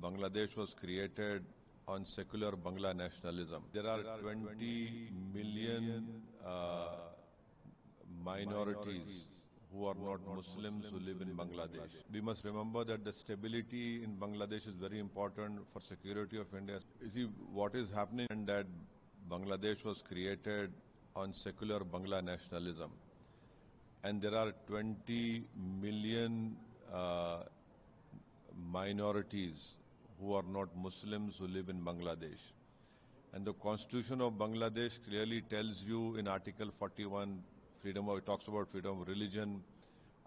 Bangladesh was created on secular Bangla nationalism. There are 20 million minorities who are not Muslims who live in Bangladesh. We must remember that the stability in Bangladesh is very important for security of India. You see, what is happening and that Bangladesh was created on secular Bangla nationalism. And there are 20 million minorities who are not Muslims who live in Bangladesh. And the Constitution of Bangladesh clearly tells you in Article 41, it talks about freedom of religion.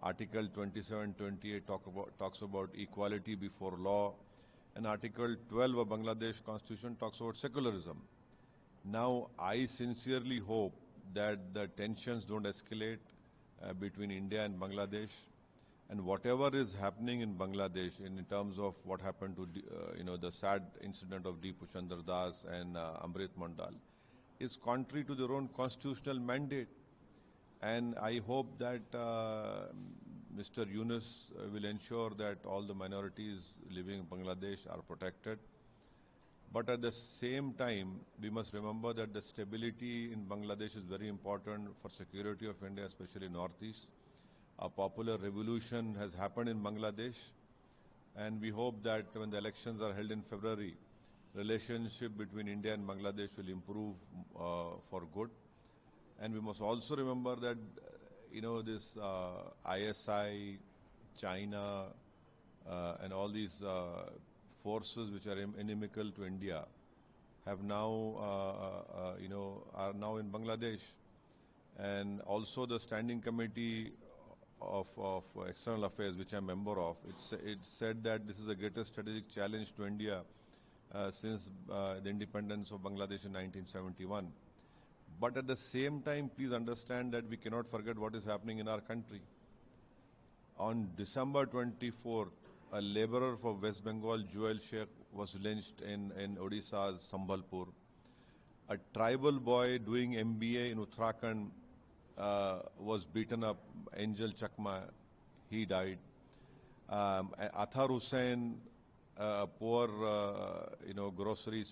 Article 27, 28 talks about equality before law. And Article 12 of Bangladesh Constitution talks about secularism. Now, I sincerely hope that the tensions don't escalate between India and Bangladesh. And whatever is happening in Bangladesh in terms of what happened to the sad incident of Deepu Chandra Das and Amrit Mandal is contrary to their own constitutional mandate. And I hope that Mr. Yunus will ensure that all the minorities living in Bangladesh are protected. But at the same time, we must remember that the stability in Bangladesh is very important for security of India, especially Northeast. A popular revolution has happened in Bangladesh, and we hope that when the elections are held in February, relationship between India and Bangladesh will improve for good. And we must also remember that, this ISI, China, and all these forces which are inimical to India have now, are now in Bangladesh. And also the Standing Committee of External Affairs, which I'm a member of, it said that this is the greatest strategic challenge to India since the independence of Bangladesh in 1971. But at the same time, please understand that we cannot forget what is happening in our country. On December 24th, a laborer for West Bengal, Joel Sheikh, was lynched in Odisha's Sambalpur. A tribal boy doing MBA in Uttarakhand was beaten up, Angel Chakma, he died. Athar Hussain, a poor, grocery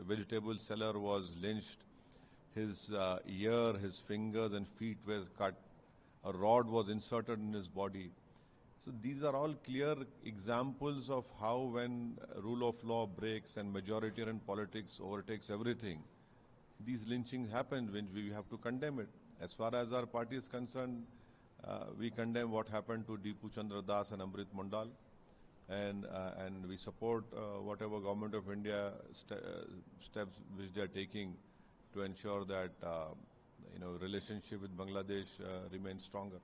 vegetable seller, was lynched. His ear, his fingers and feet were cut. A rod was inserted in his body. So these are all clear examples of how when rule of law breaks and majoritarian politics overtakes everything, these lynchings happen, when we have to condemn it. As far as our party is concerned, we condemn what happened to Deepu Chandra Das and Amrit Mandal, and we support whatever Government of India steps which they are taking to ensure that relationship with Bangladesh remains stronger.